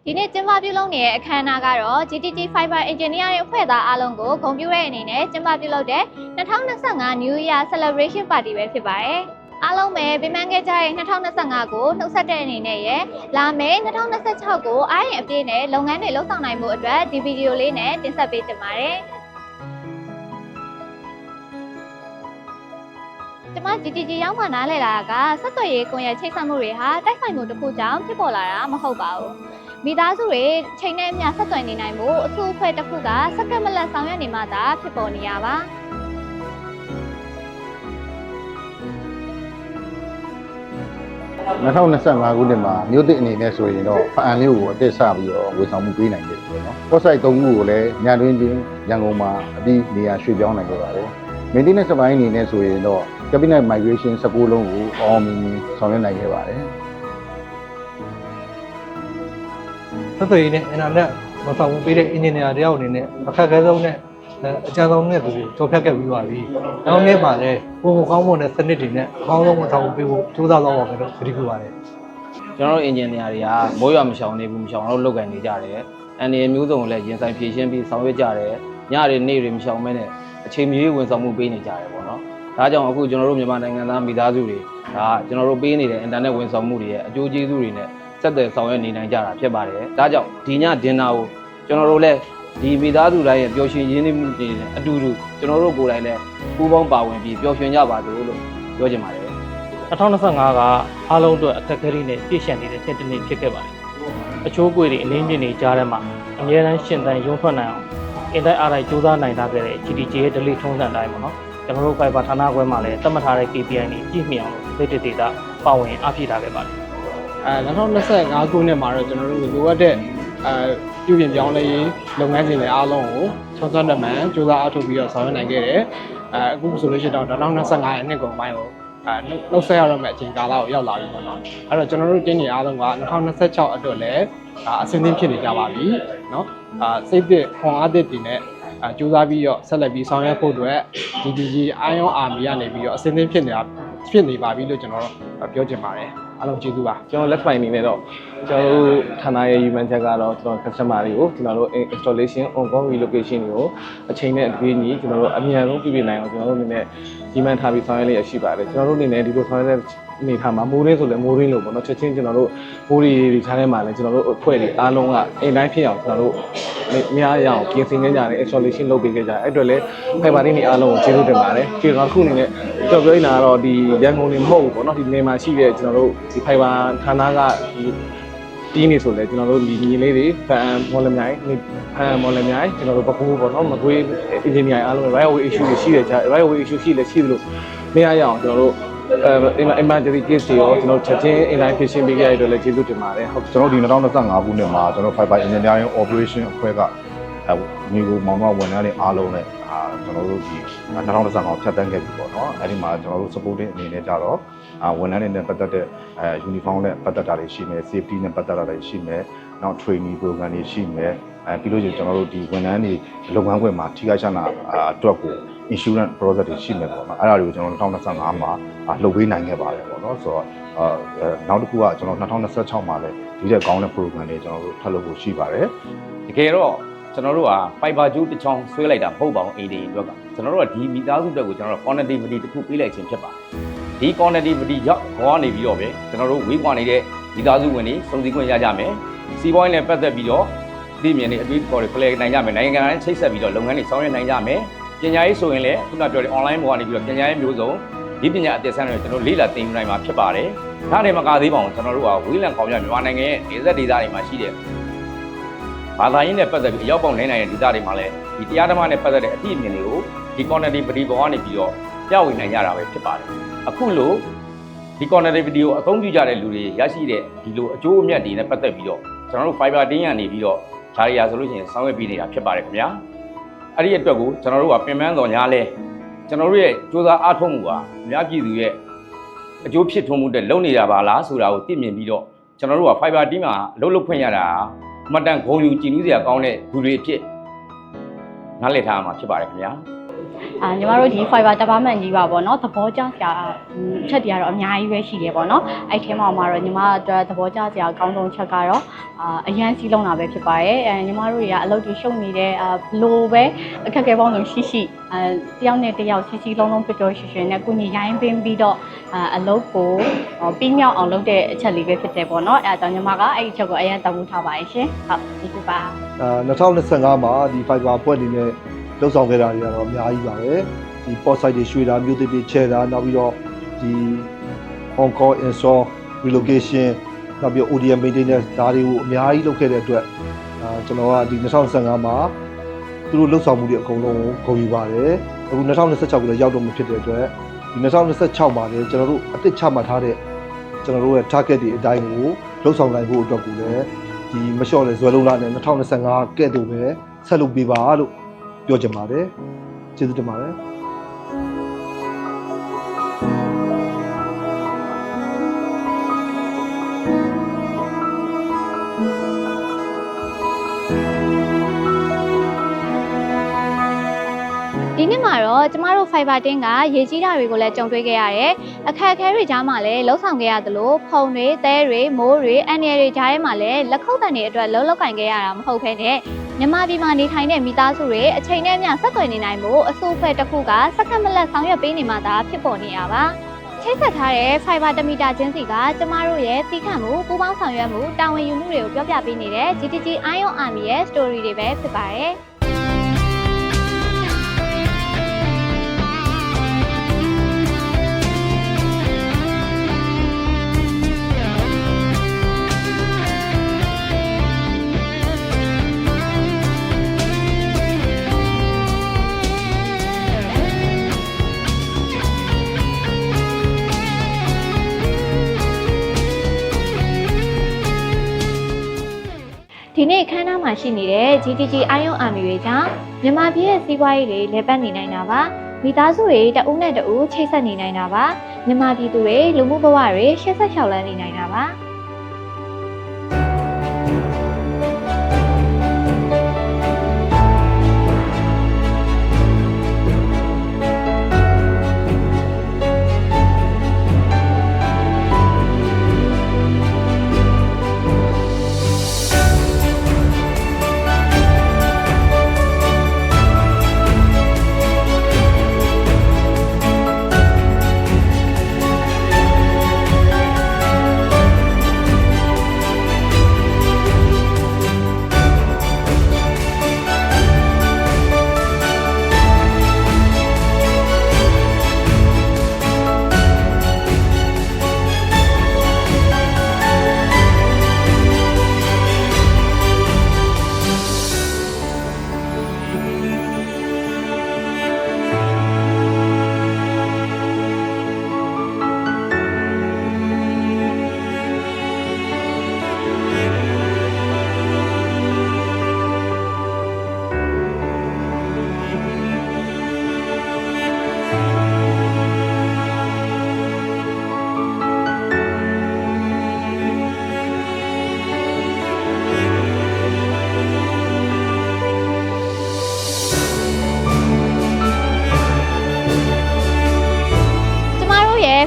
ဒီနေ့ကျင်းပပြုလုပ်နေတဲ့အခမ်းအနားကတော့ GTT Fiber Engineering အဖွဲ့သားအားလုံးကိုဂုဏ်ပြုတဲ့အနေနဲ့ကျင်းပပြုလုပ်တဲ့2025 New Year Celebration Party ပဲဖြစ်ပါတယ်။အားလုံးပဲပြမန်းခဲ့ကြတဲ့2025ကိုနှုတ်ဆက်တဲ့အနေနဲ့လာမယ့်2026ကိုအားရင်အပြည့်နဲ့လုပ်ငန်းတွေလုပ်ဆောင်နိုင်မှုအတွက်ဒီဗီဒီယိုလေးနဲ့တင်ဆက်ပေးတင်ပါတယ်။ကျမ GTT ရောက်မှနားလည်လာတာကဆက်သွယ်ရေးကွန်ရက်ချိတ်ဆက်မှုတွေဟာတိုက်ဆိုင်မှုတစ်ခုကြောင့်ဖြစ်ပေါ်လာတာမဟုတ်ပါဘူး။မိသားစုတွေချိန်နဲ့အမျှဆက်သွယ်နေနိုင်မှုအထူးအဖွဲ့တစ်ခုကစက္ကန့်မလက်ဆောင်ရွက်နေမှသာဖြစ်ပေါ်နေရပါ။2025ခုနှစ်မှာမြို့သစ်အနေနဲ့ဆိုရင်တော့ဖအံလေးကိုအသစ်စပြီးတော့ဝန်ဆောင်မှုပေးနိုင်တယ်ပေါ့နော်။ website 3ခုကိုလည်းညတွင်းချင်းရန်ကုန်မှာအပြီးနေရာရွှေ့ပြောင်းနိုင်ခဲ့ပါတယ်။ maintenance ပိုင်းအနေနဲ့ဆိုရင်တော့ cabinet migration 16လုံးကိုအောင်မြင်ဆောင်ရွက်နိုင်ခဲ့ပါတယ်။ဆက်သွယ်ရေးနဲ့ internet ဝန်ဆောင်မှုပေးတဲ့ engineer တယောက်အနေနဲ့အခက်အခဲဆုံးနဲ့အကြမ်းဆုံးနဲ့သူတွေကြော်ဖြတ်ခဲ့ပြီးပါပြီ။နောက်နေ့မှာလည်းပုံကောင်းမွန်တဲ့စနစ်တွေနဲ့အကောင်းဆုံးဝန်ဆောင်မှုပေးဖို့ကြိုးစားသွားပါမယ်လို့ကြေညာပါတယ်။ကျွန်တော်တို့ engineer တွေကမိုးရွာမရှောင်နေဘူးမရှောင်တော့လုပ်ကန်နေကြတယ်။အန်ဒီမျိုးစုံလည်းရင်ဆိုင်ဖြည့်ရှင်းပြီးဆောင်ရွက်ကြတယ်။ညတွေနေ့တွေမရှောင်မဲနဲ့အချိန်မီဝန်ဆောင်မှုပေးနေကြတယ်ပေါ့နော်။ဒါကြောင့်အခုကျွန်တော်တို့မြန်မာနိုင်ငံသားမိသားစုတွေဒါကျွန်တော်တို့ပေးနေတဲ့ internet ဝန်ဆောင်မှုတွေရဲ့အကျိုးကျေးဇူးတွေနဲ့ဆက်သွယ်ဆောင်ရွက်နေနိုင်ကြတာဖြစ်ပါတယ်။ဒါကြောင့်ဒီညဒင်နာကိုကျွန်တော်တို့လည်းဒီမိသားစုတိုင်းရဲ့ပျော်ရွှင်ရင်းနှီးမှုတွေနဲ့အတူတူကျွန်တော်တို့ကိုယ်တိုင်လည်းပူးပေါင်းပါဝင်ပြီးပျော်ရွှင်ကြပါစို့လို့ပြောချင်ပါတယ်2025ကအားလုံးအတွက်အခက်အခဲတွေနဲ့ပြည့်စုံနေတဲ့နှစ်တစ်နှစ်ဖြစ်ခဲ့ပါတယ်။အချိုးကွေတွေအလင်းမြင့်နေကြားထဲမှာအမြဲတမ်းရှင်သန်ရုံထွက်နိုင်အောင်အင်တိုက်အားတိုက်စူးစမ်းနိုင်ထားခဲ့တဲ့ GTT ရဲ့ daily ထုံးစံတိုင်းပေါ့နော်။ကျွန်တော်တို့ Fiber ဌာနခွဲမှာလည်းသတ်မှတ်ထားတဲ့ KPI တွေကြည့်မြင်အောင်လို့ဒေတာပါဝင်အားဖြည့်ထားခဲ့ပါတယ်2025ခုနှစ်မှာတော့ကျွန်တော်တို့လိုအပ်တဲ့ပြုပြင်ပြောင်းလဲရေးလုပ်ငန်းစဉ်တွေအားလုံးကိုဆွမ်းဆွမ်းတမန်စူးစမ်းအားထုတ်ပြီးတော့ဆောင်ရွက်နိုင်ခဲ့တယ်အခုဆိုလို့ရှိရင်တော့2025ရဲ့နှစ်ကုန်ပိုင်းကိုနှုတ်ဆက်ရတော့မယ့်အချိန်ကာလကိုရောက်လာပြီပေါ့နော်အဲ့တော့ကျွန်တော်တို့တင်းနေအားလုံးက2026အတွက်လည်းအဆင်သင့်ဖြစ်နေကြပါပြီเนาะစိတ်သစ်ခွန်အားသစ်တွေနဲ့စူးစမ်းပြီးတော့ဆက်လက်ပြီးဆောင်ရွက်ဖို့အတွက် GTG Ion Army ကနေပြီးတော့အဆင်သင့်ဖြစ်နေပါပြီလို့ကျွန်တော်တို့ပြောချင်ပါတယ်အားလုံးကျေးဇူးပါကျွန်တော်လက်ဖိုင်နေနဲ့တော့ကျွန်တော်တို့ဌာနရဲ့ human check ကတော့ကျွန်တော် customer တွေကိုကျွန်တော်တို့ installation on call relocation တွေကိုအချိန်နဲ့အပြေးညီကျွန်တော်တို့အမြန်ဆုံးပြနိုင်အောင်ကျွန်တော်တို့အနေနဲ့ဒီမှန်ထားပြီးဆောင်ရွက်လျက်ရှိပါတယ်ကျွန်တော်တို့အနေနဲ့ဒီလိုဆောင်ရွက်တဲ့အနေထားမှာမိုးရင်းဆိုလည်းမိုးရင်းလို့ပေါ့နော်ချက်ချင်းကျွန်တော်တို့မိုးရီထားထဲမှာလည်းကျွန်တော်တို့အဖွဲ့တွေအားလုံးကအိမ်တိုင်းဖြစ်အောင်ကျွန်တော်တို့များရအောင်ပြင်ဆင်နေကြတယ် installation လုပ်ပေးခဲ့ကြတယ်အဲ့အတွက်လည်း fiber တွေအားလုံးကိုကျေးဇူးတင်ပါတယ်ကျေးဇူးအခုအနေနဲ့ကျွန်တော်ပြောနေတာကတော့ဒီရန်ကုန်နေမဟုတ်ဘူးပေါ့နော်ဒီနေမှာရှိတဲ့ကျွန်တော်တို့ဒီ fiber ဌာနကဒီတီးနေဆိုလဲကျွန်တော်တို့ဒီညီလေးတွေဖန်မော်လမြိုင်ဖန်မော်လမြိုင်ကျွန်တော်တို့ပကူပေါ့နော်မကွေး engineer အားလုံး right away issue တွေရှိတယ်ကြာ right away issue ရှိတယ်ရှိသလိုမရရအောင်ကျွန်တော်တို့emergency case တွေရောကျွန်တော်ချက်ချင်း inline ဖြစ်ရှင်းပေးခဲ့ရတဲ့အတွက်လည်းကျေးဇူးတင်ပါတယ်ဟုတ်ကျွန်တော်ဒီ2025ခုနှစ်မှာကျွန်တော် Fiber Engineering Operation အဖွဲ့ကညီကိုမောင်မောင်ဝန်ထမ်းတွေအားလုံးနဲ့ကျွန်တော်တို့ဒီ2025ဖြတ်တန်းခဲ့ပြီပေါ့နော်အဲ့ဒီမှာကျွန်တော်တို့ supporting အနေနဲ့ကြတော့ဝန်ထမ်းတွေနဲ့ပတ်သက်တဲ့uniform နဲ့ပတ်သက်တာတွေရှိမယ် safety နဲ့ပတ်သက်တာတွေရှိမယ်နောက် training program တွေရှိမယ်ပြီးလို့ကျွန်တော်တို့ဒီဝန်ထမ်းတွေလုပ်ငန်းခွင်မှာထိခိုက်ရှာနာအတွက်ကို insurance process တွေရှိမယ်ပေါ့နော်အဲ့ဒါတွေကိုကျွန်တော်2025မှာလုပ်ပေးနိုင်ခဲ့ပါတယ်ပေါ့နော်ဆိုတော့နောက်တစ်ခုကကျွန်တော်2026မှာလည်းဒီတဲ့ကောင်းတဲ့ program တွေကျွန်တော်တို့ထပ်လုပ်ဖို့ရှိပါတယ်တကယ်တော့ကျွန်တော်တို့က fiber ကျိုးတစ်ချောင်းဆွဲလိုက်တာမဟုတ်ပါဘူး AD အတွက်ကကျွန်တော်တို့ကဒီမိသားစုတက်ကိုကျွန်တော်တို့ connectivity တစ်ခုပေးလိုက်ခြင်းဖြစ်ပါတယ်ဒီ connectivity ရောက်ခေါ်နေပြီးတော့ပဲကျွန်တော်တို့ဝေးကွာနေတဲ့မိသားစုဝင်တွေစုံစည်းခွင့်ရကြမယ်စီးပွားရေးနဲ့ပတ်သက်ပြီးတော့ ဒီမြင်နေအပြီးပေါ်တွေ play နိုင်ကြမယ်နိုင်ငံတိုင်းချိတ်ဆက်ပြီးတော့လုပ်ငန်းတွေဆောင်ရွက်နိုင်ကြမယ်ပညာရေးဆိုရင်လည်းခုနပြောတဲ့ online ပေါ်ကနေပြီးတော့ပညာရေးမျိုးစုံဒီပညာအသစ်ဆန်းတွေကျွန်တော်လေ့လာသင်ယူနိုင်မှာဖြစ်ပါတယ်ဒါနဲ့မကသေးပါဘူးကျွန်တော်တို့ကဝေးလံခေါင်ပြမြန်မာနိုင်ငံရဲ့ဒေသဒေသတွေမှာရှိတဲ့ဘာသာရေးနဲ့ပတ်သက်ပြီးအရောက်ပေါက်နိုင်တဲ့ဒေသတွေမှာလည်းဒီတရားဓမ္မနဲ့ပတ်သက်တဲ့အသည့်အမြင်တွေကိုဒီ connectivity ပေါ်ကနေပြီးတော့ပြဝေနိုင်ကြတာပဲဖြစ်ပါတယ်အခုလို့ဒီ connectivity ကိုအသုံးပြုကြတဲ့လူတွေရရှိတဲ့ဒီလိုအကျိုးအမြတ်တွေနဲ့ပတ်သက်ပြီးတော့ကျွန်တော်တို့ fiber တင်းရနေပြီးတော့ဓာရီယာဆိုလို့ရှိရင်ဆောင်ရွက်ပေးနေတာဖြစ်ပါတယ်ခင်ဗျာအဲ့ဒီအတွက်ကိုကျွန်တော်တို့ကပင်ပန်းတော်ညာလဲကျွန်တော်တို့ရဲ့စူးစမ်းအားထုတ်မှုဟာအများပြည်သူရဲ့အကျိုးဖြစ်ထွန်းမှုတဲ့လုပ်နေတာပါလားဆိုတာကိုသိမြင်ပြီးတော့ကျွန်တော်တို့က fiber တင်းမှာအလုပ်လုပ်ခွင့်ရတာအမှတ်တမ်းဂုဏ်ယူကြည်နူးစရာကောင်းတဲ့လူတွေအဖြစ်နားလည်ထားမှာဖြစ်ပါတယ်ခင်ဗျာညီမတို့ဒီ fiber department ကြီးပါပေါ့နော်သဘောကျစရာအချက်တွေကတော့အများကြီးပဲရှိတယ်ပေါ့နော်အဲ့ထဲမှာတော့ညီမအတွက်သဘောကျစရာအကောင်းဆုံးချက်ကတော့အရန်စီးလုံးတာပဲဖြစ်ပါတယ်ညီမတို့တွေကအလုပ်တွေရှုပ်နေတဲ့ဘလို့ပဲအခက်အခဲပေါင်းစုံရှိတယောက်နဲ့တယောက်စီလုံးလုံးပျော်ပျော်ရွှင်ရွှင်နဲ့ကိုညီရိုင်းပင်းပြီးတော့အလုပ်ကိုပြီးမြောက်အောင်လုပ်တဲ့အချက်လေးပဲဖြစ်တယ်ပေါ့နော်အဲဒါကြောင့်ညီမကအဲ့ဒီချက်ကိုအရန်တောင်းထားပါတယ်ရှင်ဟုတ်ဒီကူပါ2025မှာဒီ fiber အဖွဲ့အနေနဲ့လှုပ်ဆောင်ခဲ့တာတွေကတော့အများကြီးပါပဲဒီ port site တွေရွှေ့တာမြို့သစ်တွေချဲ့တာနောက်ပြီးတော့ဒီ Hong Kong install relocation နောက်ပြီး ODM maintenance ဒါတွေကိုအများကြီးလုပ်ခဲ့တဲ့အတွက်ကျွန်တော်ကဒီ2025မှာသူတို့လှုပ်ဆောင်မှုတွေအကုန်လုံးကိုဂုဏ်ယူပါတယ်အခု2026ကိုလည်းရောက်တော့မှဖြစ်တဲ့အတွက်ဒီ2026မှာလည်းကျွန်တော်တို့အသစ်ချမှတ်ထားတဲ့ကျွန်တော်တို့ရဲ့ target တွေအတိုင်းကိုလှုပ်ဆောင်နိုင်ဖို့အတွက်ကိုလည်းဒီမလျှော့တဲ့ဇွဲလုံးလာနဲ့2025ကဲ့သို့ပဲဆက်လုပ်ပေးပါလို့ပြောချင်ပါတယ်ကျေးဇူးတင်ပါတယ်ဒီနေ့မှာတော့ကျမတို့ fiber တင်းကရေကြီးတာတွေကိုလည်းကြုံတွေ့ခဲ့ရတယ်။အခက်အခဲတွေကြားမှာလည်းလှုပ်ဆောင်ခဲ့ရသလိုဖုံတွေ၊သဲတွေ၊မိုးတွေ၊အန်ရတွေကြားထဲမှာလည်းလက်ခုပ်တန်တွေအတွက်လှုပ်ကင်ခဲ့ရတာမဟုတ်ဘဲနဲ့မြန်မာပြည်မှာနေထိုင်တဲ့မိသားစုတွေအချိန်နဲ့မျှဆက်သွယ်နေနိုင်မှုအစိုးအဖွဲ့တစ်ခုကစက္ကန့်မလက်ဆောင်ရွက်ပေးနေမှသာဖြစ်ပေါ်နေရပါ။ချိတ်ဆက်ထားတဲ့ fiber 1 မီတာချင်းစီကကျမတို့ရဲ့စီခံမှုပူးပေါင်းဆောင်ရွက်မှုတာဝန်ယူမှုတွေကိုပြောပြပေးနေတဲ့ GTG Ion Army ရဲ့ story တွေပဲဖြစ်ပါတယ်။ဒီနေ့ခန်းနားမှာရှိနေတဲ့ GTG Ion Army တွေကြောင့်မြန်မာပြည်ရဲ့စီးပွားရေးတွေလဲပတ်နေနိုင်တာပါမိသားစုတွေတဦးနဲ့တဦးချိတ်ဆက်နေနိုင်တာပါမြန်မာပြည်သူတွေလူမှုဘဝတွေရှေ့ဆက်လျှောက်လန်းနေနိုင်တာပါ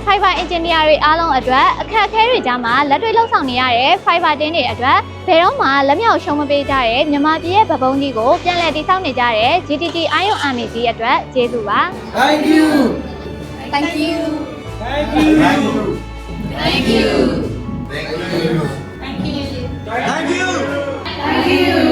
Fiber engineer တွေအားလုံးအတွက်အခက်အခဲတွေကြားမှာလက်တွေ့လှုပ်ဆောင်နေရတဲ့ Fiber တင်းတွေအတွက်ဘယ်တော့မှလက်မြောက်ရှုံးမပေးကြတဲ့မြန်မာပြည်ရဲ့ဗပုံးကြီးကိုပြန်လည်တည်ဆောက်နေကြတဲ့ GTG Ion Army ကြီးအတွက်ကျေးဇူးပါ Thank you Thank you Thank you Thank you Thank you Thank you Thank you